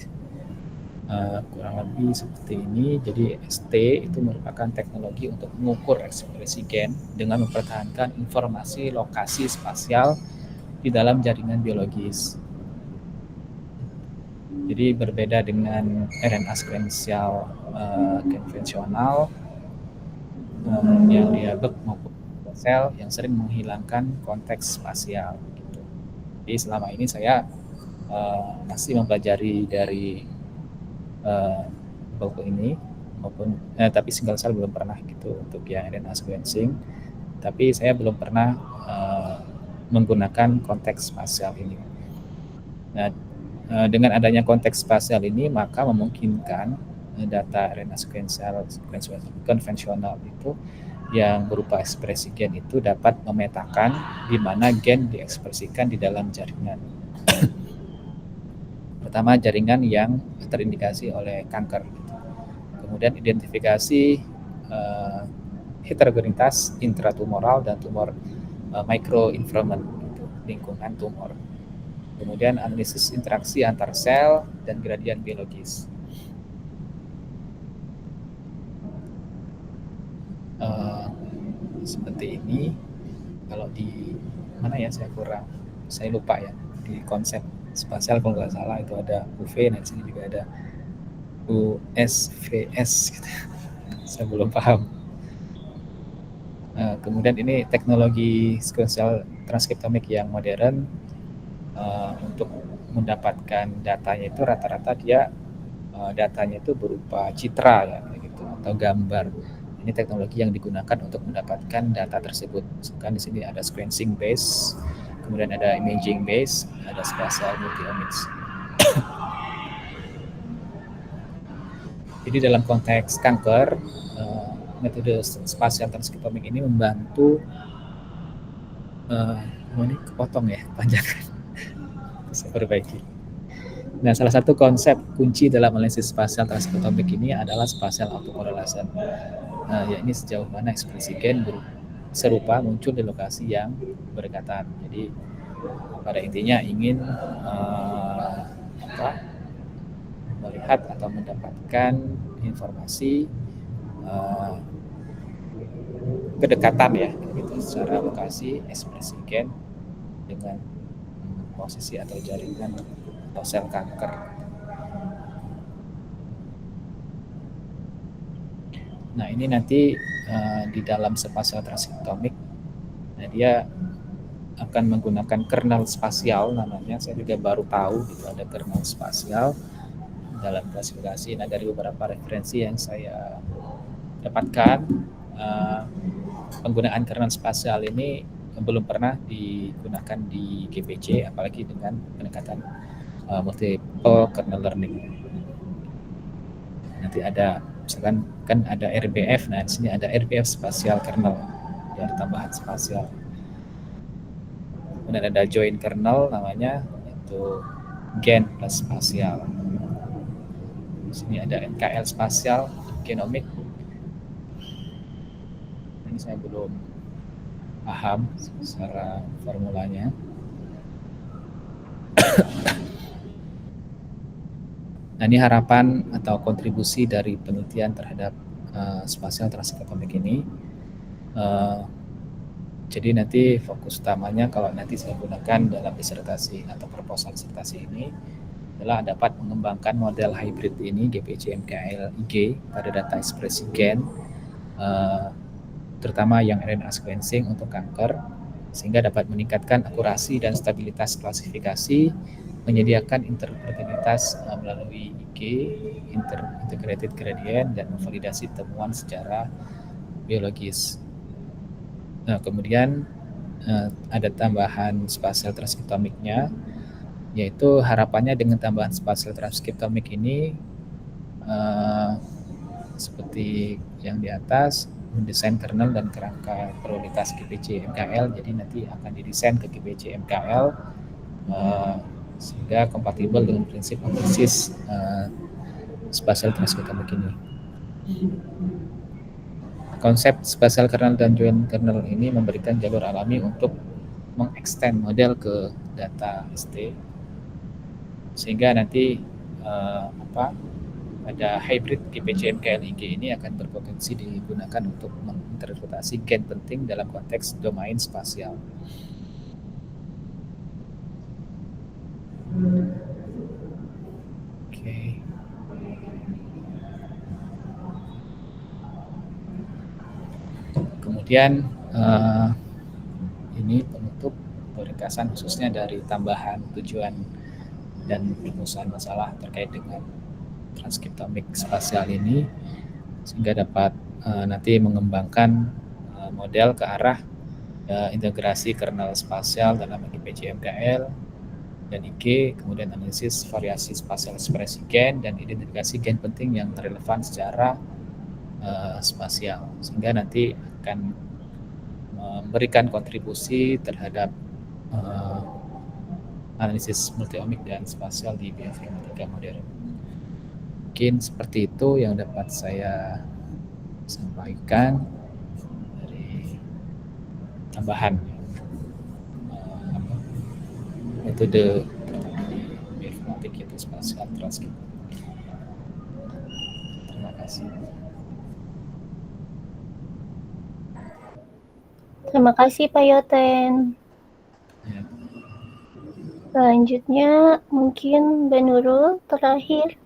S4: kurang lebih seperti ini. Jadi ST itu merupakan teknologi untuk mengukur ekspresi gen dengan mempertahankan informasi lokasi spasial di dalam jaringan biologis. Jadi berbeda dengan RNA sekuensial konvensional yang diabek maupun sel yang sering menghilangkan konteks spasial. Gitu. Jadi selama ini saya masih mempelajari dari buku ini maupun tapi single cell belum pernah gitu untuk yang RNA sequencing. Tapi saya belum pernah menggunakan konteks spasial ini. Nah, dengan adanya konteks spasial ini maka memungkinkan data RNA sequencial konvensional itu yang berupa ekspresi gen itu dapat memetakan di mana gen diekspresikan di dalam jaringan. Pertama, jaringan yang terindikasi oleh kanker. Kemudian identifikasi heterogenitas intratumoral dan tumor microenvironment, lingkungan tumor. Kemudian analisis interaksi antar sel dan gradien biologis. Seperti ini. Kalau di mana ya, saya lupa ya, di konsep spasial kalau nggak salah itu ada UV, nah di sini juga ada USVS gitu. Saya belum paham. Kemudian ini teknologi sequential transkriptomik yang modern, untuk mendapatkan datanya itu rata-rata dia datanya itu berupa citra ya gitu, atau gambar. Ini teknologi yang digunakan untuk mendapatkan data tersebut. Misalkan di sini ada sequencing base, kemudian ada imaging base, ada spatial multi-omics. Jadi dalam konteks kanker, metode spasial transkriptomik ini membantu ini kepotong ya, panjangan. Saya perbaiki. Nah, salah satu konsep kunci dalam analisis spasial transkriptomik ini adalah spatial autocorrelation. Ya ini sejauh mana ekspresi gen serupa muncul di lokasi yang berdekatan. Jadi pada intinya ingin melihat atau mendapatkan informasi kedekatan ya, gitu, secara lokasi ekspresi gen dengan posisi atau jaringan atau sel kanker. Nah, ini nanti di dalam spasial transkriptomik, nah dia akan menggunakan kernel spasial namanya. Saya juga baru tahu gitu ada kernel spasial dalam klasifikasi. Nah, dari beberapa referensi yang saya dapatkan, penggunaan kernel spasial ini belum pernah digunakan di GPC, apalagi dengan pendekatan multiple kernel learning. Nanti ada misalkan kan ada RBF, nah di sini ada RBF spasial kernel, ya tambahan spasial. Kemudian ada join kernel namanya, itu gen plus spasial. Di sini ada NKL spasial genomic. Ini saya belum paham secara formulanya. Nah, ini harapan atau kontribusi dari penelitian terhadap spasial transkriptomik ini. Jadi nanti fokus utamanya kalau nanti saya gunakan dalam disertasi atau proposal disertasi ini adalah dapat mengembangkan model hybrid ini GPC MKL IG pada data ekspresi gen, terutama yang RNA sequencing untuk kanker, sehingga dapat meningkatkan akurasi dan stabilitas klasifikasi, menyediakan interoperabilitas melalui IG, integrated gradient, dan memvalidasi temuan secara biologis. Nah, kemudian ada tambahan spasial transkriptomiknya, yaitu harapannya dengan tambahan spasial transkriptomik ini seperti yang di atas, mendesain kernel dan kerangka prioritas GPC MKL. Jadi nanti akan didesain ke GPC MKL sehingga kompatibel dengan prinsip analisis spasial transkriptomik ini. Konsep spasial kernel dan join kernel ini memberikan jalur alami untuk mengextend model ke data ST, sehingga nanti pada hybrid GPC MKL IG ini akan berpotensi digunakan untuk menginterpretasi gen penting dalam konteks domain spasial. Oke. Kemudian ini penutup ringkasan khususnya dari tambahan tujuan dan rumusan masalah terkait dengan transkriptomik spasial ini, sehingga dapat nanti mengembangkan model ke arah integrasi kernel spasial dalam GPC MKL dan IG, kemudian analisis variasi spasial ekspresi gen dan identifikasi gen penting yang relevan secara spasial, sehingga nanti akan memberikan kontribusi terhadap analisis multiomic dan spasial di bioinformatika modern. Mungkin seperti itu yang dapat saya sampaikan dari tambahan metode di bioinformatika itu spasial transkriptomik. Terima kasih.
S2: Terima kasih Pak Yoten.
S4: Ya.
S2: Selanjutnya mungkin Mbak Nurul terakhir.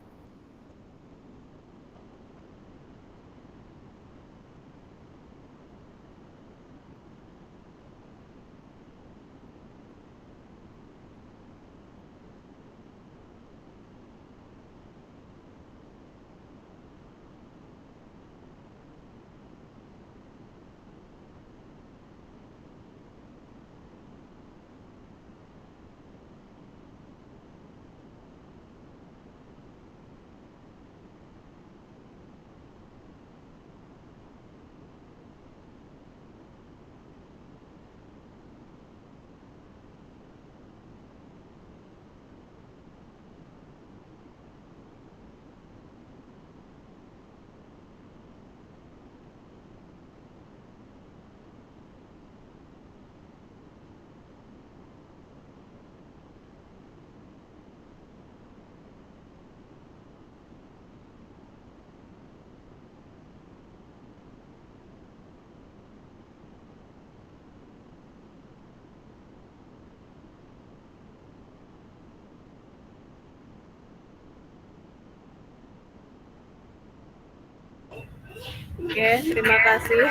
S3: Oke, terima kasih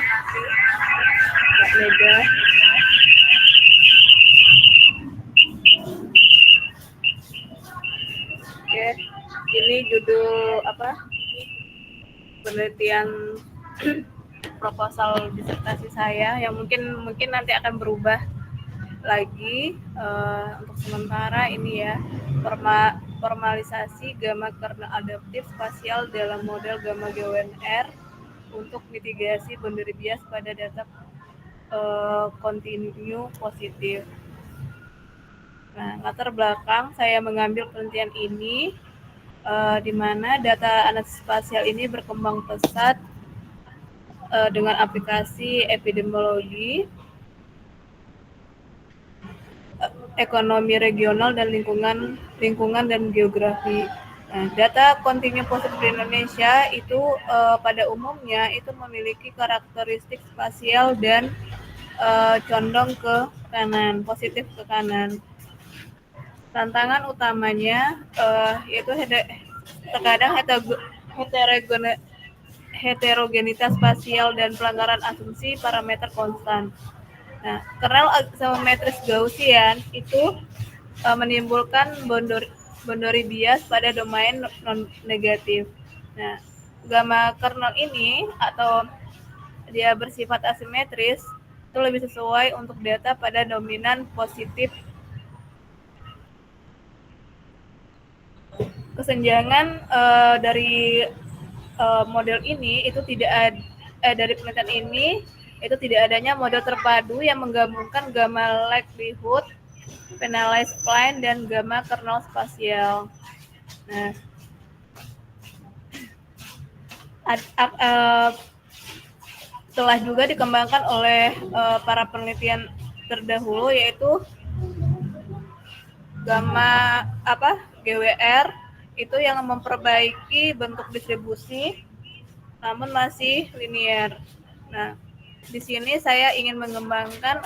S3: Mbak Mega. Oke, ini judul apa? Penelitian proposal disertasi saya yang mungkin nanti akan berubah lagi. Untuk sementara ini ya, formalisasi gamma kernel adaptif spasial dalam model gamma GWNR untuk mitigasi boundary bias pada data kontinu positif. Nah, latar belakang saya mengambil penelitian ini di mana data analisis spasial ini berkembang pesat dengan aplikasi epidemiologi, ekonomi regional dan lingkungan dan geografi. Nah, data kontinu positif di Indonesia itu pada umumnya itu memiliki karakteristik spasial dan condong ke kanan, positif ke kanan. Tantangan utamanya yaitu terkadang heterogenitas spasial dan pelanggaran asumsi parameter konstan. Nah, kernel asimetris Gaussian itu menimbulkan boundary bias pada domain non negatif. Nah, gamma kernel ini atau dia bersifat asimetris itu lebih sesuai untuk data pada dominan positif. Kesenjangan dari model ini itu tidak dari penelitian ini itu tidak adanya model terpadu yang menggabungkan gamma likelihood, penalized spline, dan gamma kernel spasial. Nah, telah juga dikembangkan oleh para penelitian terdahulu yaitu gamma GWR itu yang memperbaiki bentuk distribusi namun masih linear. Nah, di sini saya ingin mengembangkan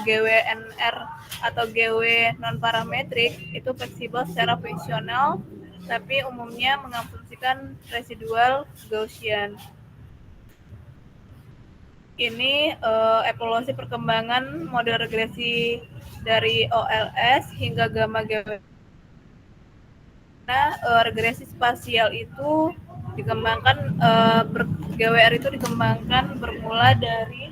S3: GWNR atau GW non parametrik itu fleksibel secara fungsional tapi umumnya mengasumsikan residual Gaussian. Ini evolusi perkembangan model regresi dari OLS hingga gamma GW. Nah, regresi spasial itu dikembangkan GWR itu dikembangkan bermula dari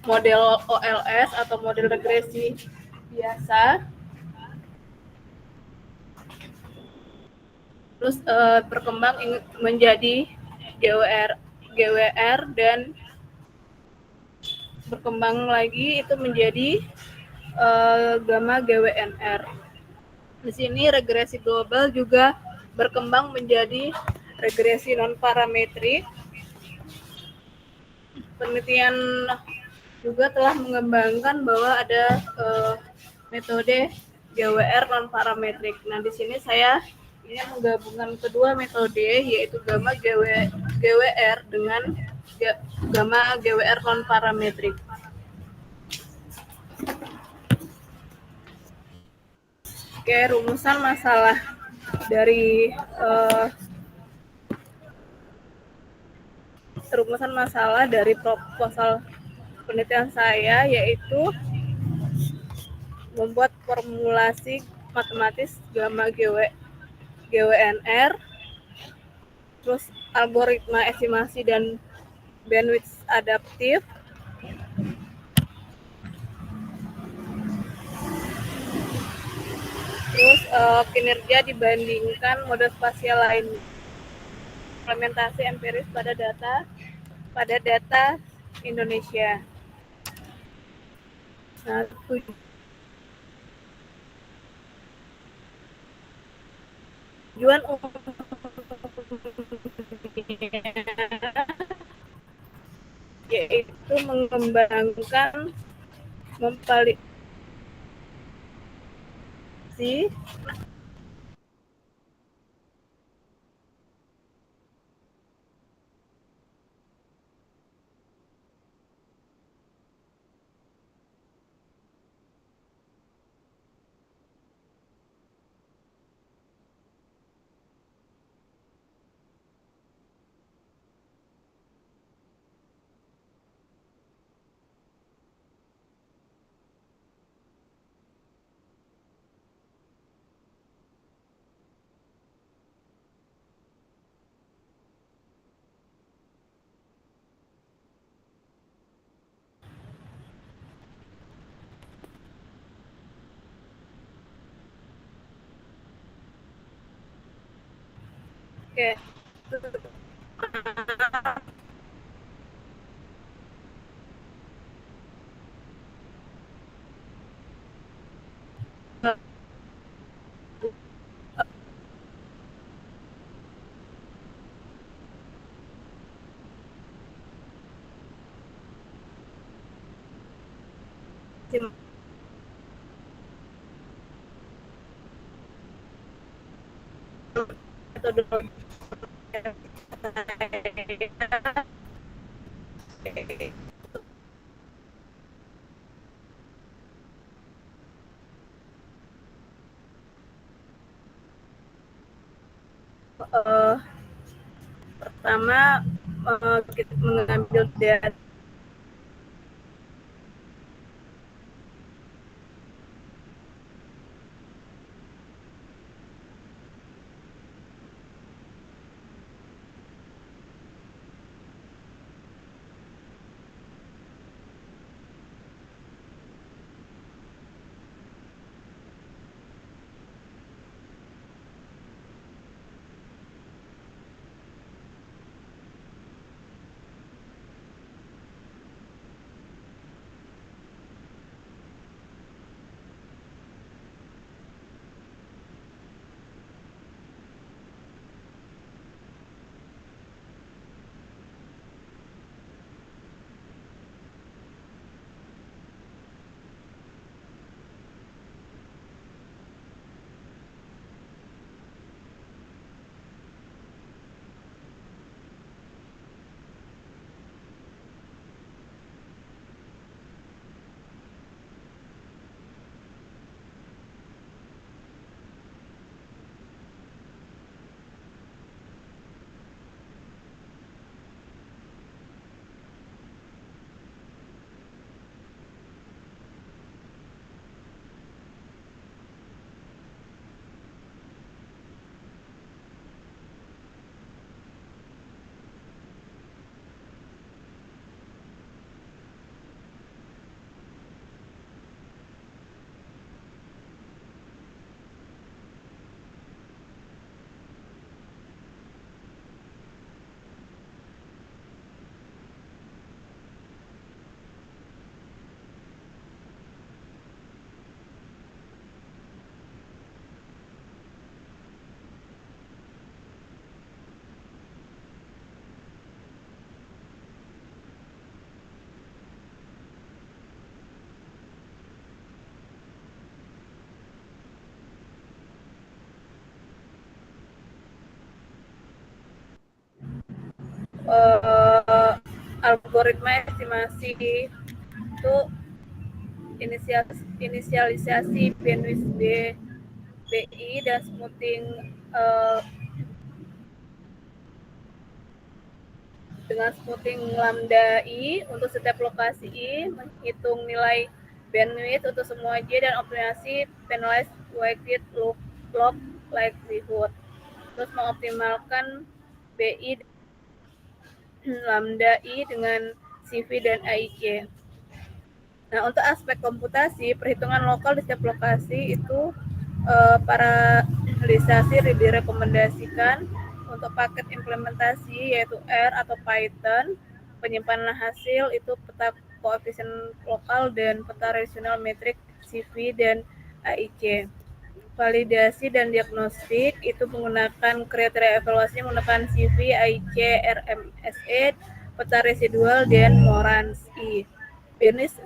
S3: model OLS atau model regresi biasa, terus berkembang menjadi GWR dan berkembang lagi itu menjadi gamma GWNR. Di sini regresi global juga berkembang menjadi regresi non parametrik. Penelitian juga telah mengembangkan bahwa ada metode GWR non parametrik. Nah, di sini saya ingin menggabungkan kedua metode yaitu gamma GWR dengan gamma GWR non parametrik. Oke, rumusan masalah dari proposal penelitian saya yaitu membuat formulasi matematis gamma GWNR, terus algoritma estimasi dan bandwidth adaptif, terus kinerja dibandingkan model spasial lain, implementasi empiris pada data Indonesia. Nah, tujuan yaitu mengembangkan memvalidasi Oke. Metode pertama kita mengambil data algoritma estimasi itu inisialisasi bandwidth BI dan smoothing dengan smoothing lambda I untuk setiap lokasi I, menghitung nilai bandwidth untuk semua J dan optimasi penalized weighted log likelihood. Terus mengoptimalkan BI lambda I dengan CV dan AIC. Nah, untuk aspek komputasi, perhitungan lokal di setiap lokasi itu para realisasi direkomendasikan untuk paket implementasi yaitu R atau Python, penyimpanan hasil itu peta koefisien lokal dan peta relational metrik CV dan AIC. Validasi dan diagnostik itu menggunakan kriteria evaluasi menggunakan CV, AIC, RMSE, peta residual, dan Morans-I. Business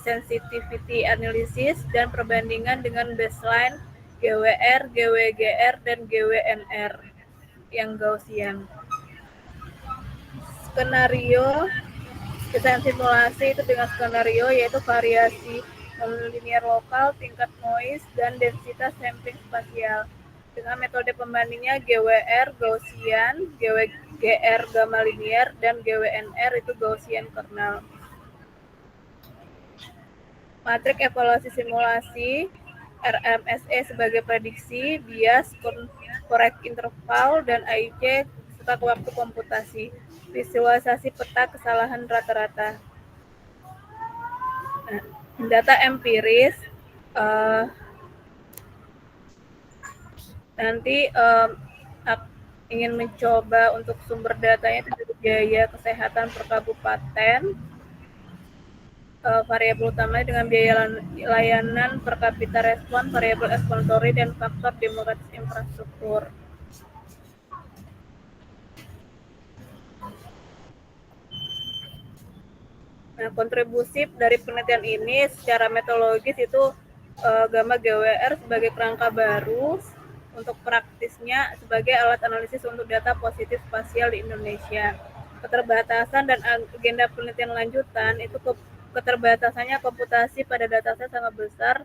S3: sensitivity analysis dan perbandingan dengan baseline GWR, GWGR, dan GWNR yang Gaussian. Skenario desain simulasi itu dengan skenario yaitu variasi nonlinear lokal, tingkat noise, dan densitas sampling spasial. Dengan metode pembandingnya GWR Gaussian, GWGR gamma linear, dan GWNR itu Gaussian kernel. Matrik evaluasi simulasi, RMSE sebagai prediksi, bias, correct interval, dan AIC serta waktu komputasi. Visualisasi peta kesalahan rata-rata. Nah, data empiris nanti ingin mencoba untuk sumber datanya itu dari biaya kesehatan per kabupaten, variabel utamanya dengan biaya layanan per kapita respon, variabel exploratory, dan faktor demokratis infrastruktur. Nah, kontribusi dari penelitian ini secara metodologis itu Gamma GWR sebagai kerangka baru untuk praktisnya sebagai alat analisis untuk data positif spasial di Indonesia. Keterbatasan dan agenda penelitian lanjutan itu keterbatasannya komputasi pada dataset sangat besar.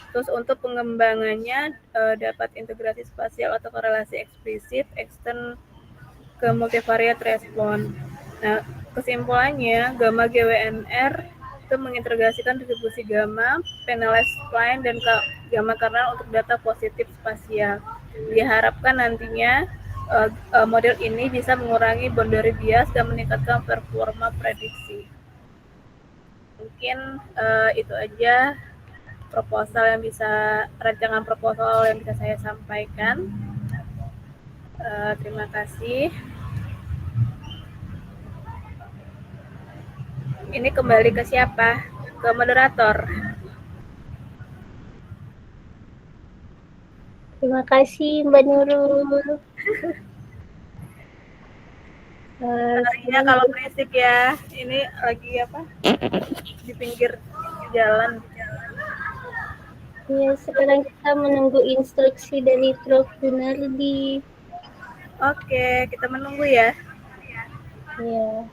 S3: Terus untuk pengembangannya dapat integrasi spasial atau korelasi eksplisit, extend ke multivariate respon. Nah, kesimpulannya, gamma GWNR itu mengintegrasikan distribusi gamma, penalized spline, dan gamma kernel untuk data positif spasial. Diharapkan nantinya model ini bisa mengurangi boundary bias dan meningkatkan performa prediksi. Mungkin itu aja rancangan proposal yang bisa saya sampaikan. Terima kasih. Ini kembali ke siapa? Ke moderator.
S2: Terima kasih Mbak Nurul.
S3: Harinya kalau berisik ya. Ini lagi apa? Di pinggir jalan.
S2: Ya, sekarang kita menunggu instruksi dari Prof. Gunardi.
S3: Oke, kita menunggu ya.
S2: Ya.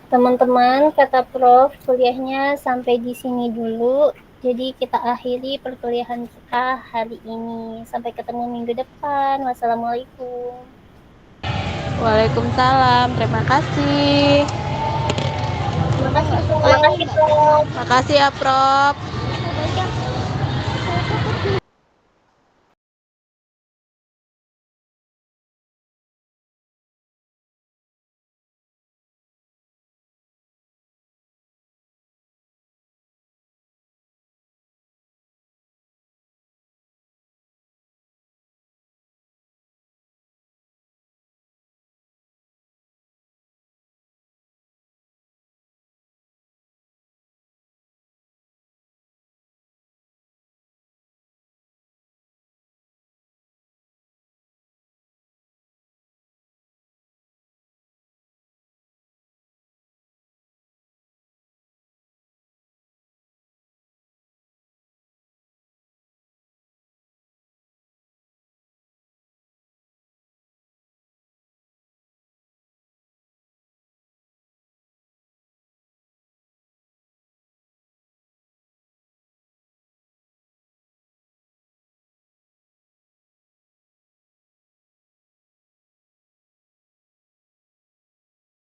S2: Teman-teman, kata Prof, kuliahnya sampai di sini dulu. Jadi kita akhiri perkuliahan kita hari ini. Sampai ketemu minggu depan. Wassalamualaikum.
S5: Waalaikumsalam. Terima kasih.
S2: Terima kasih, Prof.
S5: Makasih ya, Prof.